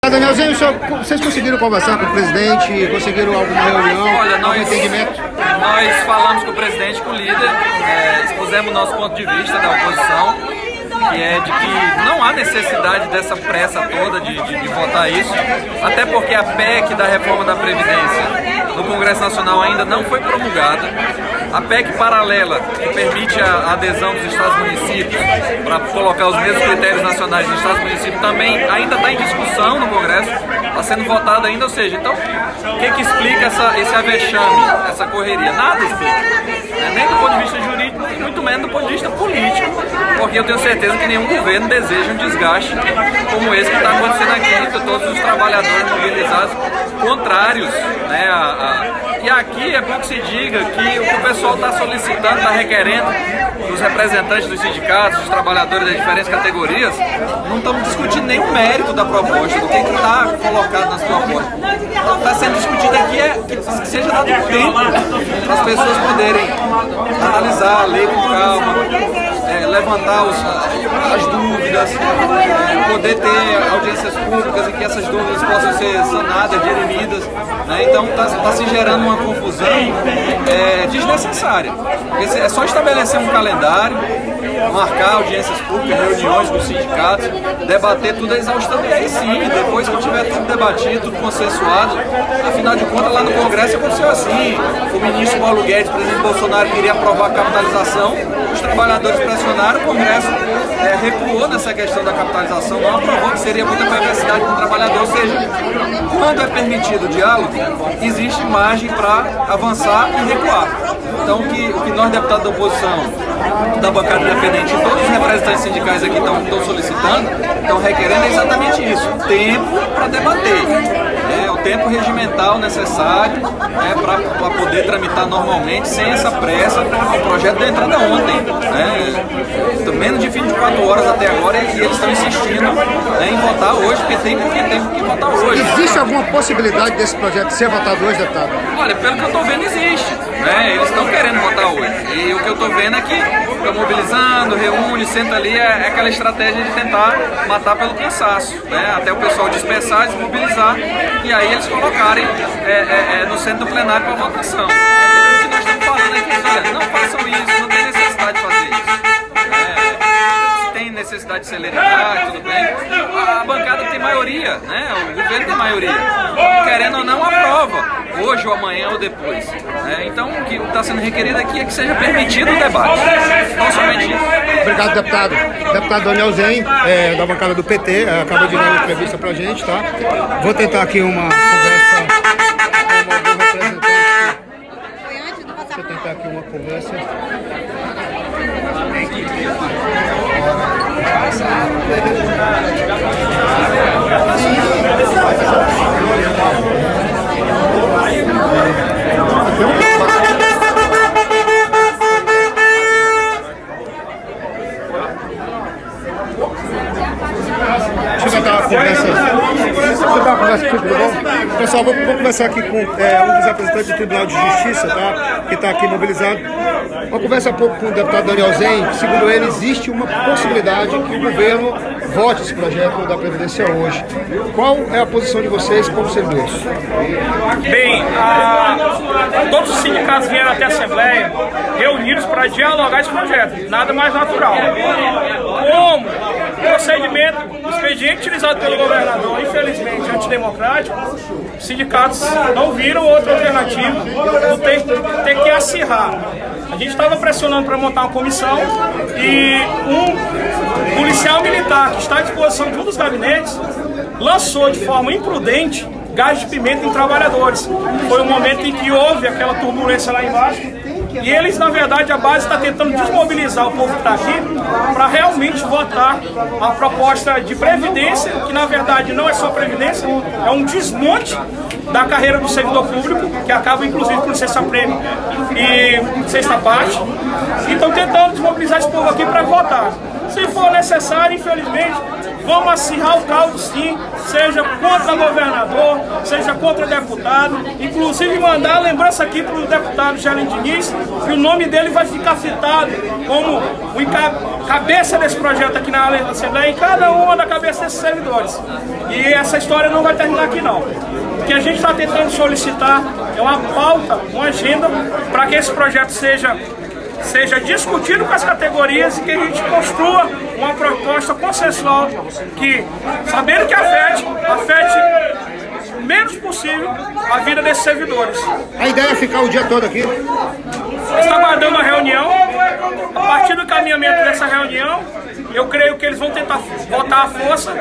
Danielzinho, vocês conseguiram conversar com o presidente? Conseguiram alguma reunião? Olha, algum entendimento? Nós falamos com o presidente, com o líder, expusemos o nosso ponto de vista da oposição, que é de que não há necessidade dessa pressa toda de votar isso, até porque a PEC da reforma da Previdência no Congresso Nacional ainda não foi promulgada. A PEC paralela, que permite a adesão dos estados e municípios para colocar os mesmos critérios nacionais dos estados e municípios, também ainda está em discussão no Congresso, está sendo votada ainda, ou seja, então o que explica esse avexame, essa correria? Nada explica. Nem do ponto de vista jurídico, muito menos do ponto de vista político, porque eu tenho certeza que nenhum governo deseja um desgaste como esse que está acontecendo aqui, com todos os trabalhadores mobilizados contrários, né, e aqui é bom que se diga que o que o pessoal está solicitando, está requerendo dos representantes dos sindicatos, dos trabalhadores das diferentes categorias, não estamos discutindo nem o mérito da proposta, do que está colocado nas propostas. Está sendo discutido aqui que seja dado tempo para as pessoas poderem analisar a lei com calma, levantar as dúvidas, poder ter audiências públicas em que essas dúvidas possam ser sanadas, dirimidas, né? Então está se gerando uma confusão desnecessária. É só estabelecer um calendário, marcar audiências públicas, reuniões com os sindicatos, debater tudo a exaustão, e aí sim, depois que tiver tudo debatido, tudo consensuado, afinal de contas lá no Congresso aconteceu assim, o ministro Paulo Guedes, presidente Bolsonaro, queria aprovar a capitalização, os trabalhadores pressionaram, o Congresso recuou nessa questão da capitalização, não aprovou, que seria muita perversidade para o trabalhador, ou seja, quando é permitido o diálogo, existe margem para avançar e recuar. Então o que nós, deputados da oposição, da bancada independente, e todos os representantes sindicais aqui estão solicitando, estão requerendo exatamente isso, tempo para debater. O tempo regimental necessário para poder tramitar normalmente, sem essa pressa. O projeto da entrada ontem, menos de 24 horas até agora, e eles estão insistindo em votar hoje, porque tem que votar hoje. Existe alguma possibilidade desse projeto ser votado hoje, deputado? Olha, pelo que eu estou vendo, existe. Eles estão querendo votar hoje. E o que eu estou vendo é que estão mobilizando, reúne, senta ali, é aquela estratégia de tentar matar pelo cansaço, até o pessoal dispersar, desmobilizar, e aí eles colocarem no centro do plenário para votação. O que nós estamos falando aqui, olha, não façam isso, não tem necessidade de fazer isso. Se tem necessidade de celeridade, tudo bem. A bancada tem maioria, o governo tem maioria. Querendo ou não, aprova, hoje ou amanhã ou depois. Então o que está sendo requerido aqui é que seja permitido o debate, não somente isso. Obrigado, deputado. Deputado Danielzinho, da bancada do PT, acabou de dar uma entrevista pra gente, tá? Vou tentar aqui uma conversa com algum representante. Deixa eu tentar aqui uma conversa. Deixa eu tentar uma conversa aqui, tudo bom? Pessoal, vou conversar aqui com um dos representantes do Tribunal de Justiça, tá? Que está aqui mobilizado. Uma conversa um pouco com o deputado Danielzinho. Segundo ele, existe uma possibilidade que o governo vote esse projeto da Previdência hoje. Qual é a posição de vocês como servidores? Bem, todos os sindicatos vieram até a Assembleia reunidos para dialogar esse projeto. Nada mais natural. Como procedimento, expediente utilizado pelo governador, infelizmente antidemocrático, os sindicatos não viram outra alternativa, tem que acirrar. A gente estava pressionando para montar uma comissão e um policial militar que está à disposição de um dos gabinetes lançou de forma imprudente gás de pimenta em trabalhadores. Foi o momento em que houve aquela turbulência lá embaixo e eles, na verdade, a base está tentando desmobilizar o povo que está aqui para realmente votar a proposta de previdência, que na verdade não é só previdência, é um desmonte da carreira do servidor público, que acaba inclusive com licença-prêmio e sexta parte, e estão tentando desmobilizar esse povo aqui para votar. Se for necessário, infelizmente, vamos acirrar o caldo sim, seja contra governador, seja contra deputado, inclusive mandar a lembrança aqui para o deputado Gerlen Diniz, que o nome dele vai ficar citado como cabeça desse projeto aqui na Assembleia, em cada uma da cabeça desses servidores. E essa história não vai terminar aqui não. O que a gente está tentando solicitar é uma pauta, uma agenda, para que esse projeto seja discutido com as categorias e que a gente construa uma proposta consensual que, sabendo que afete o menos possível a vida desses servidores. A ideia é ficar o dia todo aqui? Está aguardando a reunião. A partir do encaminhamento dessa reunião, eu creio que eles vão tentar votar à força.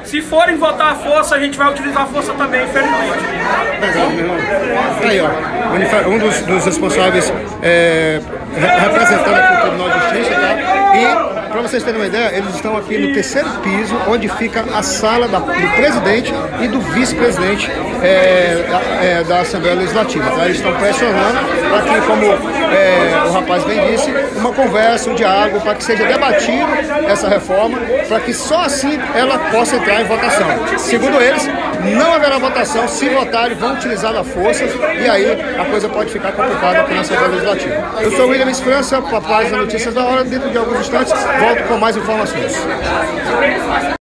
Se forem votar à força, a gente vai utilizar a força também, infelizmente. Aí, ó, um dos responsáveis representando aqui o Tribunal de Justiça, tá? E, para vocês terem uma ideia, eles estão aqui no 3º piso, onde fica a sala do presidente e do vice-presidente da Assembleia Legislativa, tá? Eles estão pressionando para que, como o rapaz bem disse, uma conversa, um diálogo, para que seja debatido essa reforma, para que só assim ela possa entrar em votação. Segundo eles, não haverá votação, se votarem vão utilizar a força e aí a coisa pode ficar complicada aqui na Assembleia Legislativa. Eu sou o William França, para a página Notícias da Hora. Dentro de alguns instantes volto com mais informações.